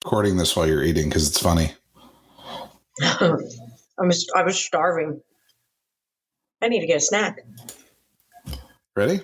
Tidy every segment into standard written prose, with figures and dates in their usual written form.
recording this while you're eating because it's funny. I was starving. I need to get a snack. Ready?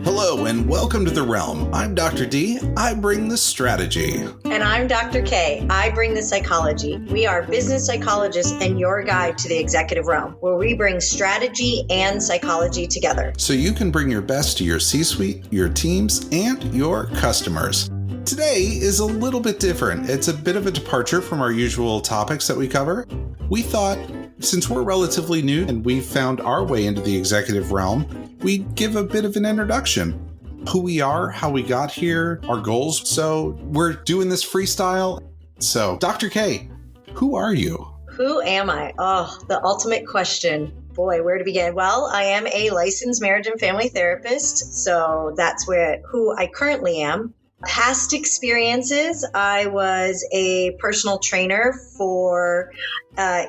Hello and welcome to The Realm. I'm Dr. D. I bring the strategy. And I'm Dr. K. I bring the psychology. We are business psychologists and your guide to the executive realm, where we bring strategy and psychology together. So you can bring your best to your C-suite, your teams, and your customers. Today is a little bit different. It's a bit of a departure from our usual topics that we cover. We thought, since we're relatively new and we've found our way into the executive realm, we'd give a bit of an introduction. Who we are, how we got here, our goals. So we're doing this freestyle. So, Dr. K, who are you? Who am I? Oh, the ultimate question. Boy, where to begin? Well, I am a licensed marriage and family therapist. So that's who I currently am. Past experiences, I was a personal trainer for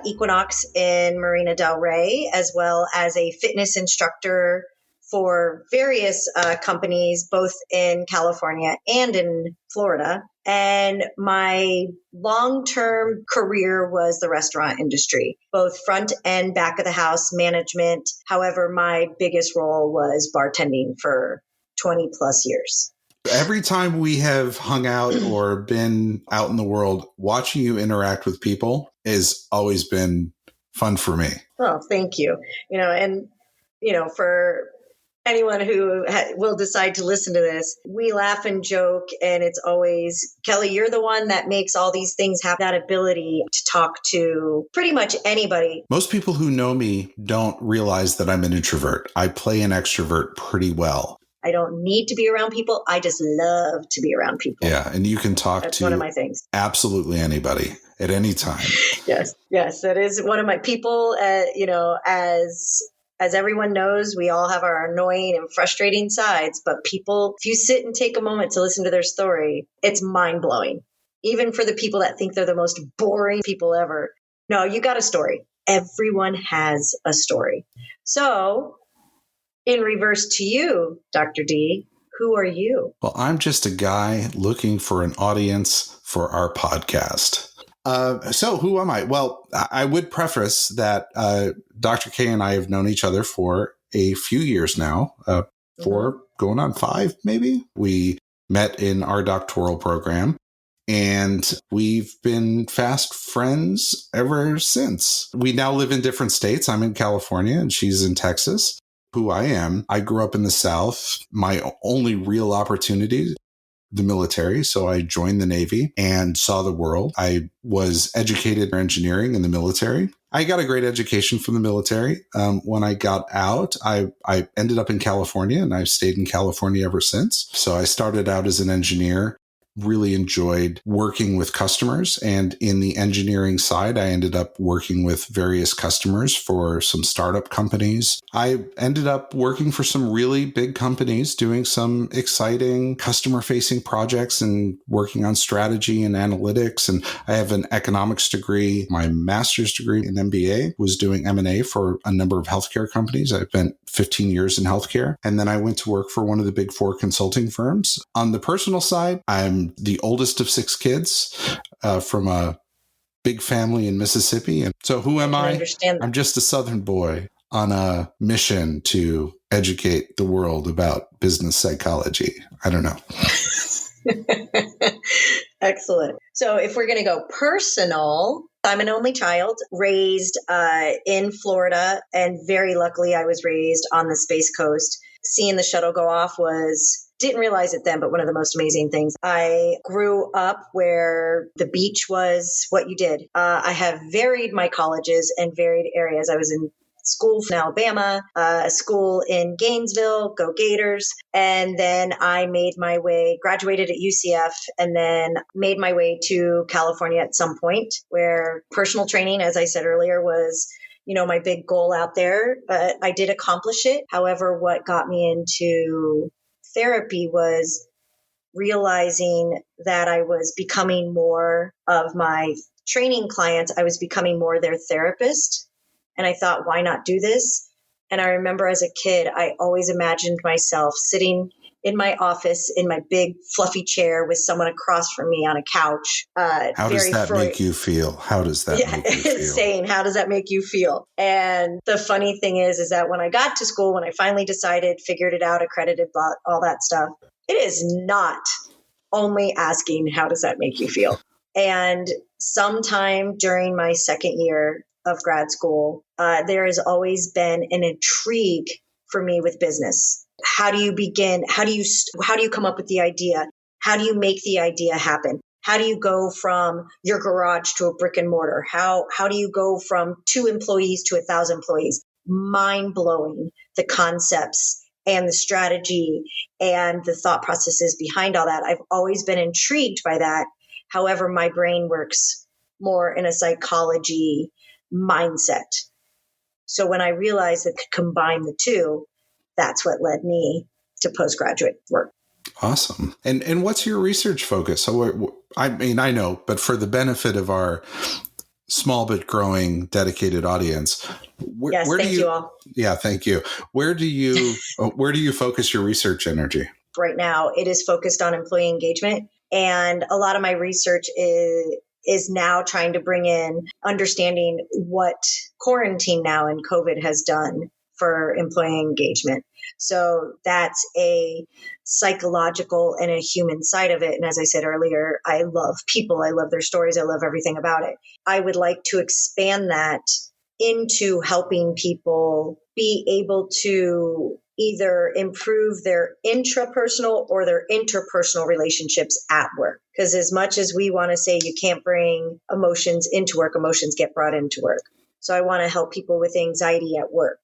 Equinox in Marina Del Rey, as well as a fitness instructor for various companies, both in California and in Florida. And my long-term career was the restaurant industry, both front and back of the house management. However, my biggest role was bartending for 20 plus years. Every time we have hung out or been out in the world, watching you interact with people has always been fun for me. Oh, thank you. For anyone who will decide to listen to this, we laugh and joke, and it's always, Kelly, you're the one that makes all these things have that ability to talk to pretty much anybody. Most people who know me don't realize that I'm an introvert. I play an extrovert pretty well. I don't need to be around people. I just love to be around people. Yeah, and you can talk That's to one of my things. Absolutely anybody at any time. Yes, that is one of my people. As everyone knows, we all have our annoying and frustrating sides, but people, if you sit and take a moment to listen to their story, it's mind-blowing. Even for the people that think they're the most boring people ever. No, you got a story. Everyone has a story. So, in reverse to you, Dr. D, who are you? Well, I'm just a guy looking for an audience for our podcast. So who am I? Well, I would preface that Dr. K and I have known each other for a few years now, going on 5, maybe. We met in our doctoral program, and we've been fast friends ever since. We now live in different states. I'm in California, and she's in Texas. Who I am, I grew up in the South. My only real opportunity, the military. So I joined the Navy and saw the world. I was educated in engineering in the military. I got a great education from the military. When I got out, I ended up in California, and I've stayed in California ever since. So I started out as an engineer, really enjoyed working with customers. And in the engineering side, I ended up working with various customers for some startup companies. I ended up working for some really big companies, doing some exciting customer-facing projects and working on strategy and analytics. And I have an economics degree. My master's degree in MBA was doing M&A for a number of healthcare companies. I spent 15 years in healthcare. And then I went to work for one of the big 4 consulting firms. On the personal side, I'm the oldest of 6 kids from a big family in Mississippi. And so who am I? I'm just a Southern boy on a mission to educate the world about business psychology. I don't know. Excellent. So if we're going to go personal, I'm an only child raised in Florida, and very luckily I was raised on the Space Coast. Seeing the shuttle go off didn't realize it then, but one of the most amazing things. I grew up where the beach was what you did. I have varied my colleges and varied areas. I was in school in Alabama, a school in Gainesville, go Gators. And then I graduated at UCF, and then made my way to California at some point, where personal training, as I said earlier, was my big goal out there. But I did accomplish it. However, what got me into therapy was realizing that I was becoming more of my training clients. I was becoming more their therapist. And I thought, why not do this? And I remember as a kid, I always imagined myself sitting in my office, in my big fluffy chair with someone across from me on a couch. How does that make you feel? How does that make you feel? Saying, how does that make you feel? And the funny thing is that when I got to school, when I finally decided, figured it out, accredited, bought all that stuff, it is not only asking, how does that make you feel? And sometime during my second year of grad school, there has always been an intrigue for me with business. How do you begin? How do you come up with the idea? How do you make the idea happen? How do you go from your garage to a brick and mortar? How do you go from 2 employees to 1,000 employees? Mind blowing, the concepts and the strategy and the thought processes behind all that. I've always been intrigued by that. However, my brain works more in a psychology mindset. So when I realized that I could combine the two, that's what led me to postgraduate work. Awesome. And what's your research focus? So, I mean, I know, but for the benefit of our small but growing dedicated audience, where do you all? Yeah, thank you. Where do you focus your research energy? Right now, it is focused on employee engagement, and a lot of my research is now trying to bring in understanding what quarantine now and COVID has done for employee engagement. So that's a psychological and a human side of it. And as I said earlier, I love people. I love their stories. I love everything about it. I would like to expand that into helping people be able to either improve their intrapersonal or their interpersonal relationships at work. Because as much as we want to say you can't bring emotions into work, emotions get brought into work. So I want to help people with anxiety at work.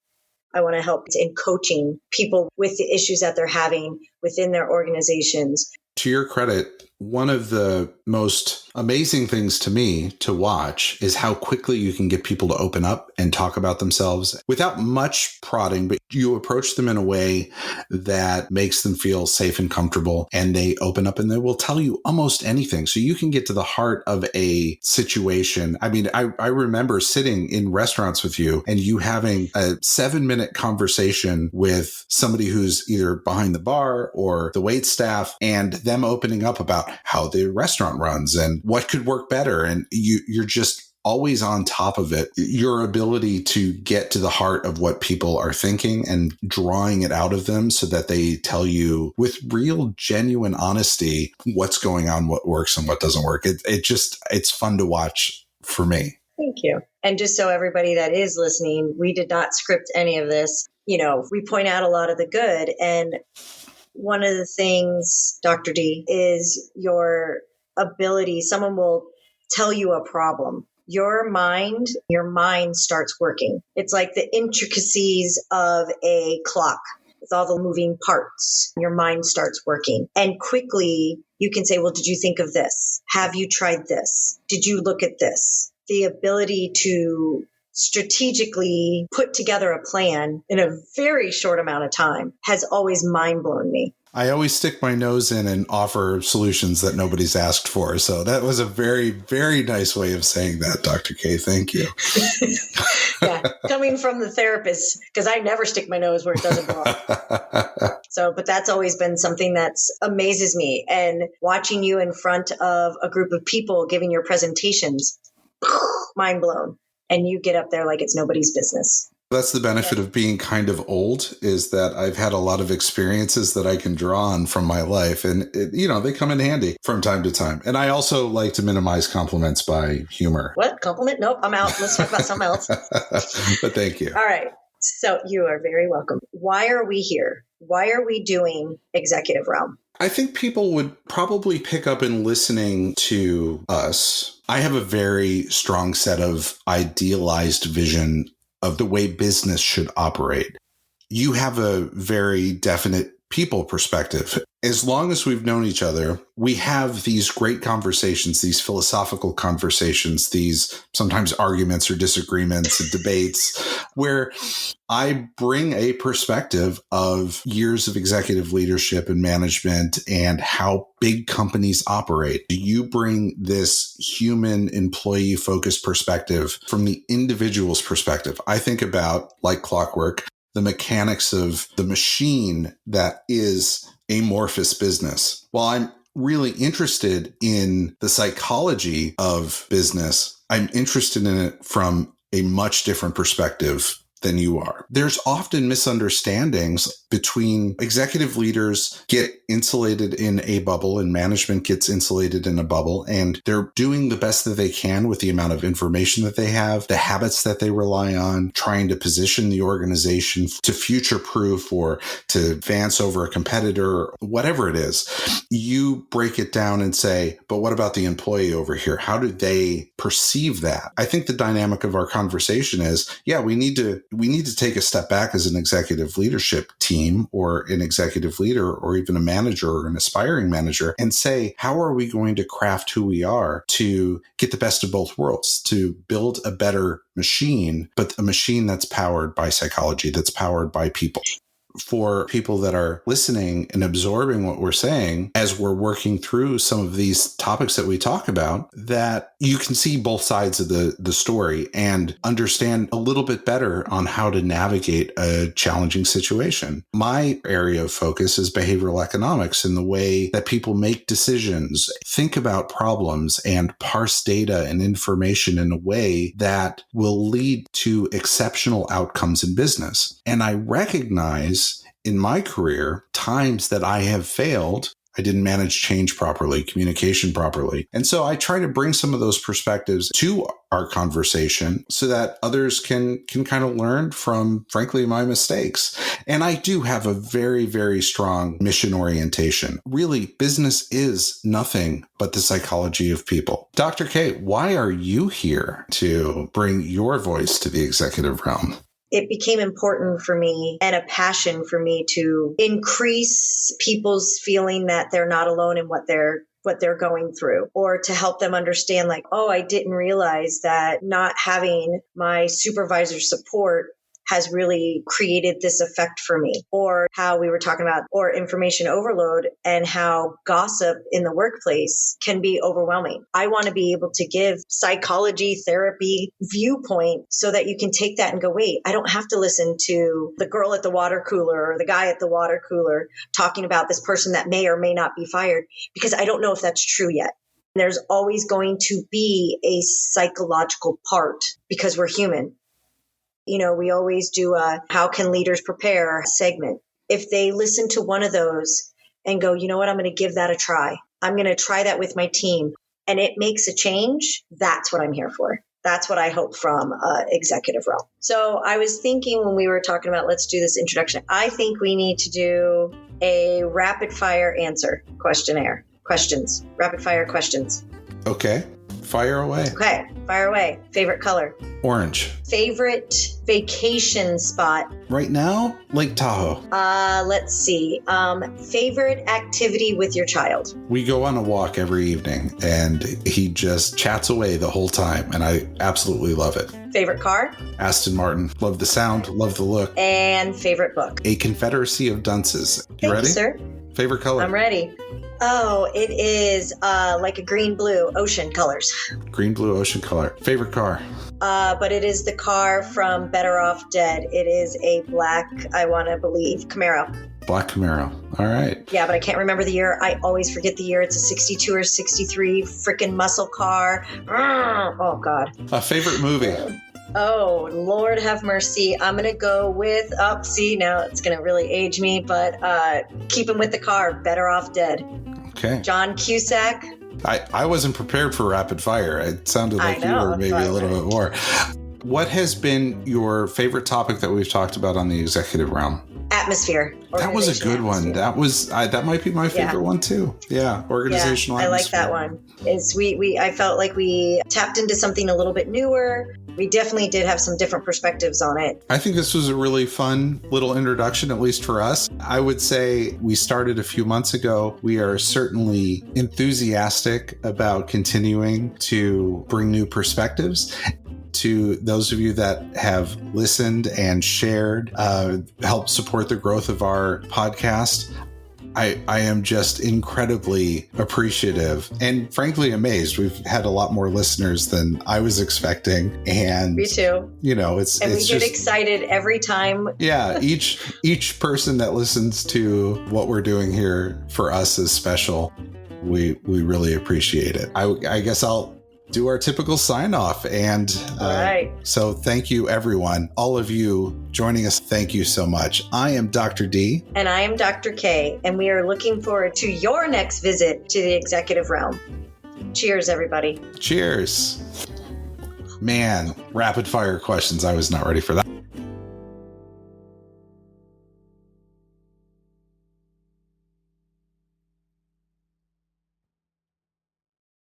I want to help in coaching people with the issues that they're having within their organizations. To your credit, one of the most amazing things to me to watch is how quickly you can get people to open up and talk about themselves without much prodding, but you approach them in a way that makes them feel safe and comfortable, and they open up and they will tell you almost anything. So you can get to the heart of a situation. I mean, I remember sitting in restaurants with you and you having a 7-minute conversation with somebody who's either behind the bar or the wait staff, and them opening up about how the restaurant runs and what could work better. And you're just always on top of it. Your ability to get to the heart of what people are thinking and drawing it out of them so that they tell you with real, genuine honesty what's going on, what works and what doesn't work. It's fun to watch for me. Thank you. And just so everybody that is listening, we did not script any of this. We point out a lot of the good. And one of the things, Dr. D, is your ability. Someone will tell you a problem. Your mind starts working. It's like the intricacies of a clock with all the moving parts. Your mind starts working. And quickly you can say, well, did you think of this? Have you tried this? Did you look at this? The ability to strategically put together a plan in a very short amount of time has always mind blown me. I always stick my nose in and offer solutions that nobody's asked for. So that was a very, very nice way of saying that, Dr. K. Thank you. Yeah, coming from the therapist, because I never stick my nose where it doesn't belong. But that's always been something that's amazes me. And watching you in front of a group of people giving your presentations, mind blown. And you get up there like it's nobody's business. That's the benefit of being kind of old, is that I've had a lot of experiences that I can draw on from my life. And, they come in handy from time to time. And I also like to minimize compliments by humor. What? Compliment? Nope, I'm out. Let's talk about something else. But thank you. All right. So you are very welcome. Why are we here? Why are we doing Executive Realm? I think people would probably pick up in listening to us. I have a very strong set of idealized vision of the way business should operate. You have a very definite people perspective. As long as we've known each other, we have these great conversations, these philosophical conversations, these sometimes arguments or disagreements and debates, where I bring a perspective of years of executive leadership and management and how big companies operate. You bring this human employee focused perspective from the individual's perspective. I think about, like clockwork, the mechanics of the machine that is amorphous business. While I'm really interested in the psychology of business, I'm interested in it from a much different perspective than you are. There's often misunderstandings between executive leaders get insulated in a bubble and management gets insulated in a bubble, and they're doing the best that they can with the amount of information that they have, the habits that they rely on, trying to position the organization to future-proof or to advance over a competitor, whatever it is. You break it down and say, but what about the employee over here? How do they perceive that? I think the dynamic of our conversation is, yeah, we need to take a step back as an executive leadership team or an executive leader or even a manager or an aspiring manager and say, how are we going to craft who we are to get the best of both worlds, to build a better machine, but a machine that's powered by psychology, that's powered by people. For people that are listening and absorbing what we're saying as we're working through some of these topics that we talk about, that you can see both sides of the story and understand a little bit better on how to navigate a challenging situation. My area of focus is behavioral economics and the way that people make decisions, think about problems, and parse data and information in a way that will lead to exceptional outcomes in business. And I recognize in my career, times that I have failed, I didn't manage change properly, communication properly. And so I try to bring some of those perspectives to our conversation so that others can kind of learn from, frankly, my mistakes. And I do have a very, very strong mission orientation. Really, business is nothing but the psychology of people. Dr. K, why are you here to bring your voice to the executive realm? It became important for me and a passion for me to increase people's feeling that they're not alone in what they're going through, or to help them understand, like, oh, I didn't realize that not having my supervisor's support has really created this effect for me. Or how we were talking about, or information overload, and how gossip in the workplace can be overwhelming. I want to be able to give psychology therapy viewpoint so that you can take that and go, wait, I don't have to listen to the girl at the water cooler or the guy at the water cooler talking about this person that may or may not be fired, because I don't know if that's true yet. There's always going to be a psychological part because we're human. You know, we always do a how can leaders prepare segment. If they listen to one of those and go, you know what, I'm going to give that a try. I'm going to try that with my team, and it makes a change. That's what I'm here for. That's what I hope from executive realm. So I was thinking when we were talking about, let's do this introduction, I think we need to do a rapid fire answer questionnaire. Questions. Rapid fire questions. Okay. Fire away. Okay. Fire away. Favorite color? Orange. Favorite vacation spot? Right now, Lake Tahoe. Let's see. Favorite activity with your child? We go on a walk every evening and he just chats away the whole time, and I absolutely love it. Favorite car? Aston Martin. Love the sound, love the look. And favorite book? A Confederacy of Dunces. You Thank ready? You, sir. Favorite color? I'm ready. Oh, it is like a green-blue ocean colors. Green-blue ocean color. Favorite car? But it is the car from Better Off Dead. It is a black, I want to believe, Camaro. Black Camaro. All right. Yeah, but I can't remember the year. I always forget the year. It's a 62 or 63 freaking muscle car. Oh, God. A favorite movie? Oh, Lord have mercy. I'm going to go with, see, now it's going to really age me, but keeping with the car, Better Off Dead. Okay. John Cusack. I wasn't prepared for rapid fire. It sounded like you were maybe a little bit more. What has been your favorite topic that we've talked about on the executive realm? Atmosphere. That was a good one. That was that might be my favorite one too. Yeah, organizational. Yeah, I like that one. I felt like we tapped into something a little bit newer. We definitely did have some different perspectives on it. I think this was a really fun little introduction, at least for us. I would say we started a few months ago. We are certainly enthusiastic about continuing to bring new perspectives. To those of you that have listened and shared, help support the growth of our podcast, I am just incredibly appreciative and frankly amazed. We've had a lot more listeners than I was expecting. And me too. We get excited every time. Yeah. Each person that listens to what we're doing here for us is special. We really appreciate it. I guess I'll do our typical sign off. And right. So thank you, everyone. All of you joining us, thank you so much. I am Dr. D. And I am Dr. K. And we are looking forward to your next visit to the executive realm. Cheers, everybody. Cheers. Man, rapid fire questions. I was not ready for that.